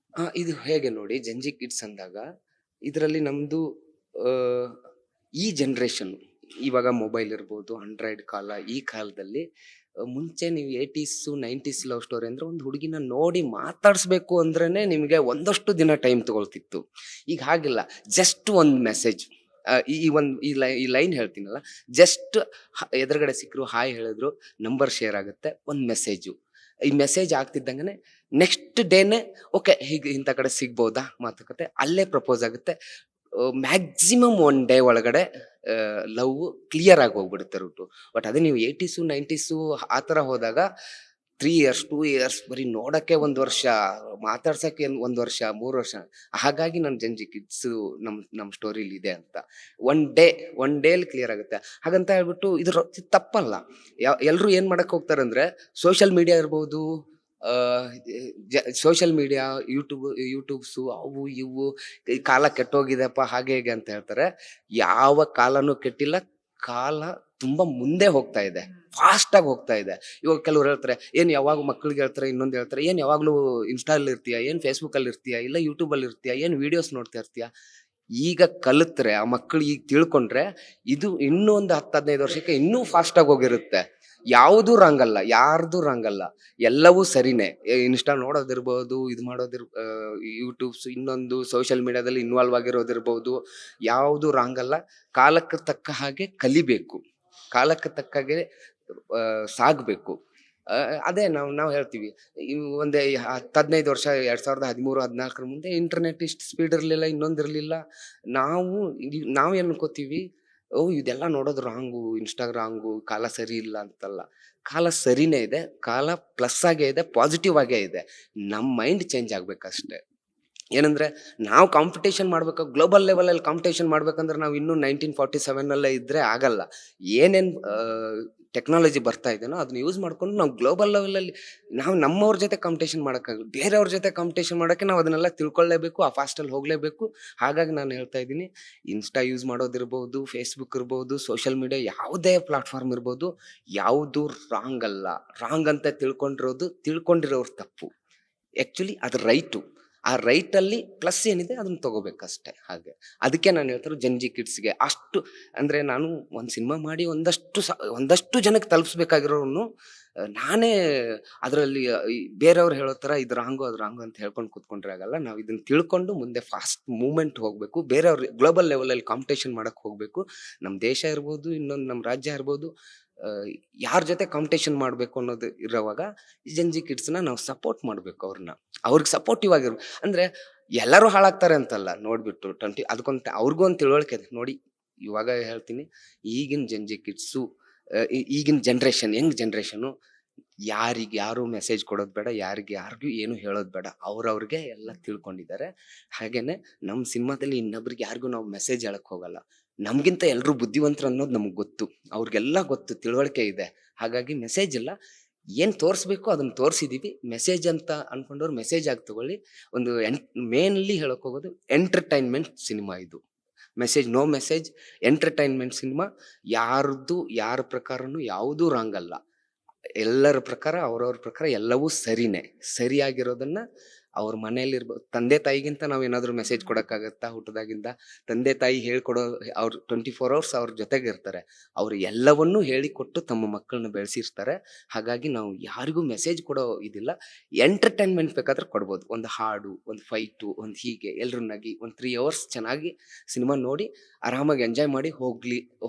Speaker 2: ಇದು ಹೇಗೆ ನೋಡಿ, ಜಂಜಿ ಕಿಡ್ಸ್ ಅಂದಾಗ ಇದರಲ್ಲಿ ನಮ್ದು ಈ ಜನರೇಷನ್, ಇವಾಗ ಮೊಬೈಲ್ ಇರ್ಬೋದು, ಆಂಡ್ರಾಯ್ಡ್ ಕಾಲ, ಈ ಕಾಲದಲ್ಲಿ ಮುಂಚೆ ನೀವು 80s 90s ಲವ್ ಸ್ಟೋರಿ ಅಂದ್ರೆ ಒಂದು ಹುಡುಗಿನ ನೋಡಿ ಮಾತಾಡಿಸ್ಬೇಕು ಅಂದ್ರೇನೆ ನಿಮಗೆ ಒಂದಷ್ಟು ದಿನ ಟೈಮ್ ತಗೊಳ್ತಿತ್ತು. ಈಗ ಹಾಗಿಲ್ಲ, ಜಸ್ಟ್ ಒಂದು ಮೆಸೇಜ್, ಈ ಲೈನ್ ಹೇಳ್ತೀನಲ್ಲ, ಜಸ್ಟ್ ಎದುರುಗಡೆ ಸಿಕ್ಕರು, ಹಾಯ್ ಹೇಳಿದ್ರು, ನಂಬರ್ ಶೇರ್ ಆಗುತ್ತೆ, ಒಂದು ಮೆಸೇಜು. ಈ ಮೆಸೇಜ್ ಆಗ್ತಿದ್ದಂಗೆ ನೆಕ್ಸ್ಟ್ ಡೇನೆ ಓಕೆ ಹೀಗೆ ಇಂಥ ಕಡೆ ಸಿಗ್ಬೋದಾ ಮಾತುಕತೆ, ಅಲ್ಲೇ ಪ್ರಪೋಸ್ ಆಗುತ್ತೆ. ಮ್ಯಾಕ್ಸಿಮಮ್ 1 ಡೇ ಒಳಗಡೆ ಲವ್ ಕ್ಲಿಯರ್ ಆಗಿ ಹೋಗ್ಬಿಡುತ್ತೆ ರೂಟು. ಬಟ್ ಅದೇ ನೀವು 80s 90s ಆ ಥರ ಹೋದಾಗ 3 ಇಯರ್ಸ್ 2 ಇಯರ್ಸ್ ಬರೀ ನೋಡಕ್ಕೆ 1 ವರ್ಷ, ಮಾತಾಡ್ಸಕ್ಕೆ 1 ವರ್ಷ 3 ವರ್ಷ. ಹಾಗಾಗಿ ನನ್ನ ಜಂಜಿ ಕಿಡ್ಸ್ ನಮ್ಮ ಸ್ಟೋರಿಲಿ ಇದೆ ಅಂತ ಒನ್ ಡೇಲಿ ಕ್ಲಿಯರ್ ಆಗುತ್ತೆ. ಹಾಗಂತ ಹೇಳ್ಬಿಟ್ಟು ಇದ್ರ ತಪ್ಪಲ್ಲ. ಎಲ್ಲರೂ ಏನ್ ಮಾಡಕ್ ಹೋಗ್ತಾರಂದ್ರೆ ಸೋಷಿಯಲ್ ಮೀಡಿಯಾ ಇರ್ಬೋದು, ಸೋಷಿಯಲ್ ಮೀಡಿಯಾ, ಯೂಟ್ಯೂಬ್ಸು, ಅವು ಇವು, ಈ ಕಾಲ ಕೆಟ್ಟೋಗಿದೆಪ್ಪ ಹಾಗೆ ಹೇಗೆ ಅಂತ ಹೇಳ್ತಾರೆ. ಯಾವ ಕಾಲನೂ ಕೆಟ್ಟಿಲ್ಲ, ಕಾಲ ತುಂಬಾ ಮುಂದೆ ಹೋಗ್ತಾ ಇದೆ, ಫಾಸ್ಟ್ ಆಗಿ ಹೋಗ್ತಾ ಇದೆ. ಇವಾಗ ಕೆಲವ್ರು ಹೇಳ್ತಾರೆ, ಏನ್ ಯಾವಾಗ ಮಕ್ಳಿಗೆ ಹೇಳ್ತಾರೆ, ಇನ್ನೊಂದು ಹೇಳ್ತಾರೆ, ಏನ್ ಯಾವಾಗ್ಲೂ ಇನ್ಸ್ಟಾಲ್ ಇರ್ತೀಯ, ಏನ್ ಫೇಸ್ಬುಕ್ ಅಲ್ಲಿ ಇರ್ತೀಯ, ಇಲ್ಲ ಯೂಟ್ಯೂಬ್ ಅಲ್ಲಿ ಇರ್ತೀಯ, ಏನ್ ವಿಡಿಯೋಸ್ ನೋಡ್ತಾ ಇರ್ತೀಯ. ಈಗ ಕಲಿತ್ರೆ ಆ ಮಕ್ಕಳು, ಈಗ ತಿಳ್ಕೊಂಡ್ರೆ ಇದು ಇನ್ನೂ ಒಂದು 10-15 ವರ್ಷಕ್ಕೆ ಇನ್ನೂ ಫಾಸ್ಟ್ ಆಗಿ ಹೋಗಿರುತ್ತೆ. ಯಾವುದು ರಾಂಗ್ ಅಲ್ಲ, ಯಾರ್ದು ರಾಂಗ್ ಅಲ್ಲ, ಎಲ್ಲವೂ ಸರಿನೇ. ಇನ್ಸ್ಟಾ ನೋಡೋದಿರ್ಬೋದು, ಇದು ಯೂಟ್ಯೂಬ್ಸ್, ಇನ್ನೊಂದು ಸೋಷಿಯಲ್ ಮೀಡಿಯಾದಲ್ಲಿ ಇನ್ವಾಲ್ವ್ ಆಗಿರೋದಿರ್ಬೋದು, ಯಾವುದು ರಾಂಗ್ ಅಲ್ಲ. ಕಾಲಕ್ಕೆ ತಕ್ಕ ಹಾಗೆ ಕಲಿಬೇಕು, ಕಾಲಕ್ಕೆ ತಕ್ಕ ಹಾಗೆ ಸಾಗ್ಬೇಕು. ಅದೇ ನಾವು ಹೇಳ್ತೀವಿ, ಒಂದೇ 10-15 ವರ್ಷ 2013-14 ಮುಂದೆ ಇಂಟರ್ನೆಟ್ ಇಷ್ಟು ಸ್ಪೀಡ್ ಇರಲಿಲ್ಲ, ಇನ್ನೊಂದಿರಲಿಲ್ಲ. ನಾವು ಏನು ಅನ್ಕೋತೀವಿ, ಇದೆಲ್ಲ ನೋಡೋದು ರಾಂಗು, ಇನ್ಸ್ಟಾಗ್ರಾಂಗು, ಕಾಲ ಸರಿ ಇಲ್ಲ ಅಂತಲ್ಲ. ಕಾಲ ಸರಿನೇ ಇದೆ, ಕಾಲ ಪ್ಲಸ್ ಆಗೇ ಇದೆ, ಪಾಸಿಟಿವ್ ಆಗೇ ಇದೆ. ನಮ್ಮ ಮೈಂಡ್ ಚೇಂಜ್ ಆಗ್ಬೇಕಷ್ಟೇ. ಏನಂದ್ರೆ ನಾವು ಕಾಂಪಿಟೇಷನ್ ಮಾಡ್ಬೇಕು, ಗ್ಲೋಬಲ್ ಲೆವೆಲಲ್ಲಿ ಕಾಂಪಿಟೇಷನ್ ಮಾಡ್ಬೇಕಂದ್ರೆ ನಾವು ಇನ್ನೂ 1947 ಇದ್ರೆ ಆಗಲ್ಲ. ಏನೇನ್ ಟೆಕ್ನಾಲಜಿ ಬರ್ತಾ ಇದೆನೋ ಅದನ್ನ ಯೂಸ್ ಮಾಡ್ಕೊಂಡು ನಾವು ಗ್ಲೋಬಲ್ ಲೆವೆಲಲ್ಲಿ ನಾವು ನಮ್ಮವ್ರ ಜೊತೆ ಕಾಂಪಿಟೇಷನ್ ಮಾಡೋಕ್ಕಾಗಲ್ಲ. ಬೇರೆಯವ್ರ ಜೊತೆ ಕಾಂಪಿಟೇಷನ್ ಮಾಡೋಕ್ಕೆ ನಾವು ಅದನ್ನೆಲ್ಲ ತಿಳ್ಕೊಳ್ಳೇಬೇಕು, ಆ ಫಾಸ್ಟಲ್ಲಿ ಹೋಗಲೇಬೇಕು. ಹಾಗಾಗಿ ನಾನು ಹೇಳ್ತಾ ಇದ್ದೀನಿ, ಇನ್ಸ್ಟಾ ಯೂಸ್ ಮಾಡೋದಿರ್ಬೋದು, ಫೇಸ್ಬುಕ್ ಇರ್ಬೋದು, ಸೋಷಿಯಲ್ ಮೀಡಿಯಾ ಯಾವುದೇ ಪ್ಲಾಟ್ಫಾರ್ಮ್ ಇರ್ಬೋದು, ಯಾವುದು ರಾಂಗ್ ಅಲ್ಲ. ರಾಂಗ್ ಅಂತ ತಿಳ್ಕೊಂಡಿರೋರು ತಪ್ಪು, ಆ್ಯಕ್ಚುಲಿ ಅದು ರೈಟು. ಆ ರೈಟಲ್ಲಿ ಪ್ಲಸ್ ಏನಿದೆ ಅದನ್ನ ತಗೋಬೇಕಷ್ಟೆ. ಹಾಗೆ ಅದಕ್ಕೆ ನಾನು ಹೇಳ್ತಾರೆ ಜಂಜಿ ಕಿಡ್ಸ್ಗೆ ಅಷ್ಟು ಅಂದರೆ ನಾನು ಒಂದು ಸಿನಿಮಾ ಮಾಡಿ ಒಂದಷ್ಟು ಜನಕ್ಕೆ ತಲುಪಿಸ್ಬೇಕಾಗಿರೋನು ನಾನೇ ಅದರಲ್ಲಿ ಬೇರೆಯವ್ರು ಹೇಳೋ ಥರ ಇದು ರಾಂಗು ಅದು ರಾಂಗು ಅಂತ ಹೇಳ್ಕೊಂಡು ಕೂತ್ಕೊಂಡ್ರೆ ಆಗಲ್ಲ. ನಾವು ಇದನ್ನ ತಿಳ್ಕೊಂಡು ಮುಂದೆ ಫಾಸ್ಟ್ ಮೂವ್ಮೆಂಟ್ ಹೋಗಬೇಕು. ಬೇರೆಯವ್ರು ಗ್ಲೋಬಲ್ ಲೆವೆಲಲ್ಲಿ ಕಾಂಪಿಟೇಷನ್ ಮಾಡಕ್ಕೆ ಹೋಗಬೇಕು. ನಮ್ಮ ದೇಶ ಇರ್ಬೋದು, ಇನ್ನೊಂದು ನಮ್ಮ ರಾಜ್ಯ ಇರ್ಬೋದು, ಯಾರ ಜೊತೆ ಕಾಂಪಿಟೇಷನ್ ಮಾಡಬೇಕು ಅನ್ನೋದು ಇರೋವಾಗ ಜಂಜಿ ಕಿಡ್ಸ್ನ ನಾವು ಸಪೋರ್ಟ್ ಮಾಡಬೇಕು. ಅವ್ರಿಗೆ ಸಪೋರ್ಟಿವ್ ಆಗಿರ್ಬೇಕು. ಅಂದರೆ ಎಲ್ಲರೂ ಹಾಳಾಗ್ತಾರೆ ಅಂತಲ್ಲ, ನೋಡ್ಬಿಟ್ಟು ಅದಕ್ಕೊಂದು ಅವ್ರಿಗೂ ಒಂದು ತಿಳುವಳಿಕೆ ಇದೆ ನೋಡಿ. ಇವಾಗ ಹೇಳ್ತೀನಿ, ಈಗಿನ ಜಂಜಿ ಕಿಡ್ಸು, ಈಗಿನ ಜನ್ರೇಷನ್, ಯಂಗ್ ಜನ್ರೇಷನು ಯಾರು ಮೆಸೇಜ್ ಕೊಡೋದು ಬೇಡ, ಯಾರಿಗೂ ಏನು ಹೇಳೋದು ಬೇಡ. ಅವ್ರವ್ರಿಗೆ ಎಲ್ಲ ತಿಳ್ಕೊಂಡಿದ್ದಾರೆ. ಹಾಗೇನೆ ನಮ್ಮ ಸಿನಿಮಾದಲ್ಲಿ ಇನ್ನೊಬ್ರಿಗೆ ಯಾರಿಗೂ ನಾವು ಮೆಸೇಜ್ ಹೇಳಕ್ ಹೋಗಲ್ಲ. ನಮ್ಗಿಂತ ಎಲ್ಲರೂ ಬುದ್ಧಿವಂತರು ಅನ್ನೋದು ನಮ್ಗೆ ಗೊತ್ತು, ಅವ್ರಿಗೆಲ್ಲ ಗೊತ್ತು, ತಿಳುವಳಿಕೆ ಇದೆ. ಹಾಗಾಗಿ ಮೆಸೇಜ್ ಇಲ್ಲ, ಏನು ತೋರಿಸ್ಬೇಕು ಅದನ್ನ ತೋರಿಸಿದೀವಿ. ಮೆಸೇಜ್ ಅಂತ ಅನ್ಕೊಂಡವ್ರು ಮೆಸೇಜ್ ಆಗಿ ತಗೊಳ್ಳಿ. ಒಂದು ಮೇನ್ಲಿ ಹೇಳಕ್ ಹೋಗೋದು ಎಂಟರ್ಟೈನ್ಮೆಂಟ್ ಸಿನಿಮಾ ಇದು. Message, no message, entertainment cinema. ಯಾರ ಪ್ರಕಾರನೂ ಯಾವುದೂ ರಾಂಗ್ ಅಲ್ಲ. ಎಲ್ಲರ ಪ್ರಕಾರ, ಅವ್ರವ್ರ ಪ್ರಕಾರ ಎಲ್ಲವೂ ಸರಿನೇ. ಸರಿಯಾಗಿರೋದನ್ನ ಅವ್ರ ಮನೇಲಿ ಇರ್ಬೋದು. ತಂದೆ ತಾಯಿಗಿಂತ ನಾವು ಏನಾದರೂ ಮೆಸೇಜ್ ಕೊಡೋಕ್ಕಾಗತ್ತಾ? ಹುಟ್ಟದಾಗಿಂದ ತಂದೆ ತಾಯಿ ಹೇಳ್ಕೊಡೋ, ಅವ್ರು 24 hours ಅವ್ರ ಜೊತೆಗೆ ಇರ್ತಾರೆ. ಅವ್ರು ಎಲ್ಲವನ್ನೂ ಹೇಳಿಕೊಟ್ಟು ತಮ್ಮ ಮಕ್ಕಳನ್ನ ಬೆಳೆಸಿರ್ತಾರೆ. ಹಾಗಾಗಿ ನಾವು ಯಾರಿಗೂ ಮೆಸೇಜ್ ಕೊಡೋ ಇದಿಲ್ಲ. ಎಂಟರ್ಟೈನ್ಮೆಂಟ್ ಬೇಕಾದ್ರೆ ಕೊಡ್ಬೋದು. ಒಂದು ಹಾಡು, ಒಂದು ಫೈಟು, ಒಂದು ಹೀಗೆ ಎಲ್ಲರೂ ನಗಿ, ಒಂದು 3 hours ಚೆನ್ನಾಗಿ ಸಿನಿಮಾ ನೋಡಿ ಆರಾಮಾಗಿ ಎಂಜಾಯ್ ಮಾಡಿ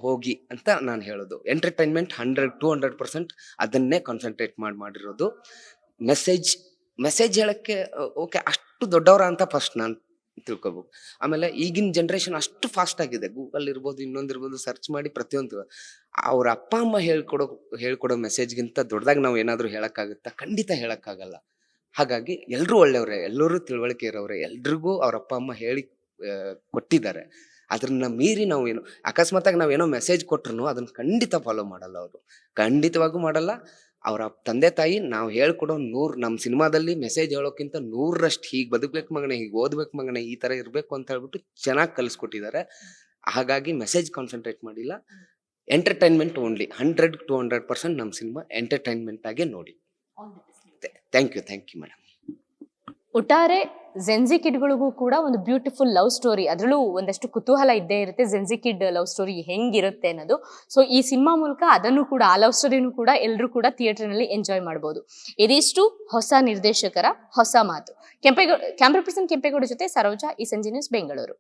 Speaker 2: ಹೋಗಿ ಅಂತ ನಾನು ಹೇಳೋದು. ಎಂಟರ್ಟೈನ್ಮೆಂಟ್ 100-200% ಅದನ್ನೇ ಕಾನ್ಸಂಟ್ರೇಟ್ ಮಾಡಿರೋದು. ಮೆಸೇಜ್ ಹೇಳಕ್ಕೆ ಓಕೆ, ಅಷ್ಟು ದೊಡ್ಡವರ ಅಂತ ಫಸ್ಟ್ ನಾನು ತಿಳ್ಕೊಬೇಕು. ಆಮೇಲೆ ಈಗಿನ ಜನ್ರೇಷನ್ ಅಷ್ಟು ಫಾಸ್ಟ್ ಆಗಿದೆ. ಗೂಗಲ್ ಇರ್ಬೋದು, ಇನ್ನೊಂದಿರ್ಬೋದು, ಸರ್ಚ್ ಮಾಡಿ ಪ್ರತಿಯೊಂದು ಅವ್ರ ಅಪ್ಪ ಅಮ್ಮ ಹೇಳ್ಕೊಡೋ ಮೆಸೇಜ್ಗಿಂತ ದೊಡ್ಡದಾಗಿ ನಾವು ಏನಾದರೂ ಹೇಳಕ್ಕಾಗುತ್ತಾ? ಖಂಡಿತ ಹೇಳಕ್ಕಾಗಲ್ಲ. ಹಾಗಾಗಿ ಎಲ್ಲರೂ ಒಳ್ಳೆಯವ್ರೆ, ಎಲ್ಲರೂ ತಿಳುವಳಿಕೆ ಇರೋವ್ರೆ, ಎಲ್ರಿಗೂ ಅವ್ರ ಅಪ್ಪ ಅಮ್ಮ ಹೇಳಿ ಕೊಟ್ಟಿದ್ದಾರೆ. ಅದನ್ನ ಮೀರಿ ನಾವೇನು ಅಕಸ್ಮಾತಾಗಿ ನಾವೇನೋ ಮೆಸೇಜ್ ಕೊಟ್ರು ಅದನ್ನ ಖಂಡಿತ ಫಾಲೋ ಮಾಡಲ್ಲ. ಅವರು ಖಂಡಿತವಾಗೂ ಮಾಡಲ್ಲ. ಅವರ ತಂದೆ ತಾಯಿ ನಾವು ಹೇಳ್ಕೊಡೋ ನಮ್ಮ ಸಿನಿಮಾದಲ್ಲಿ ಮೆಸೇಜ್ ಹೇಳೋಕ್ಕಿಂತ 100ರಷ್ಟು ಹೀಗೆ ಬದುಕ್ಬೇಕು ಮಗನೇ, ಹೀಗೆ ಓದ್ಬೇಕು ಮಗನೇ, ಈ ಥರ ಇರಬೇಕು ಅಂತ ಹೇಳ್ಬಿಟ್ಟು ಚೆನ್ನಾಗಿ ಕಲಿಸ್ಕೊಟ್ಟಿದ್ದಾರೆ. ಹಾಗಾಗಿ ಮೆಸೇಜ್ ಕಾನ್ಸಂಟ್ರೇಟ್ ಮಾಡಿಲ್ಲ. Entertainment only. 100-200% ನಮ್ಮ ಸಿನಿಮಾ ಎಂಟರ್ಟೈನ್ಮೆಂಟ್ ಆಗೇ ನೋಡಿ. Thank you madam.
Speaker 1: ಒಟ್ಟಾರೆ ಜೆನ್ಜಿ ಕಿಡ್ಗಳಿಗೂ ಕೂಡ ಒಂದು ಬ್ಯೂಟಿಫುಲ್ ಲವ್ ಸ್ಟೋರಿ, ಅದರಲ್ಲೂ ಒಂದಷ್ಟು ಕುತೂಹಲ ಇದ್ದೇ ಇರುತ್ತೆ ಜೆನ್ಜಿ ಕಿಡ್ ಲವ್ ಸ್ಟೋರಿ ಹೆಂಗಿರುತ್ತೆ ಅನ್ನೋದು. ಸೊ ಈ ಸಿನಿಮಾ ಮೂಲಕ ಅದನ್ನು ಕೂಡ, ಆ ಲವ್ ಸ್ಟೋರಿನೂ ಕೂಡ ಎಲ್ಲರೂ ಕೂಡ ಥಿಯೇಟರ್ನಲ್ಲಿ ಎಂಜಾಯ್ ಮಾಡ್ಬೋದು. ಇದಿಷ್ಟು ಹೊಸ ನಿರ್ದೇಶಕರ ಹೊಸ ಮಾತು. ಕ್ಯಾಮ್ರಾ ಪರ್ಸನ್ ಕೆಂಪೇಗೌಡ ಜೊತೆ ಸರೋಜಾ, ಈ ಸಂಜೆ ನ್ಯೂಸ್, ಬೆಂಗಳೂರು.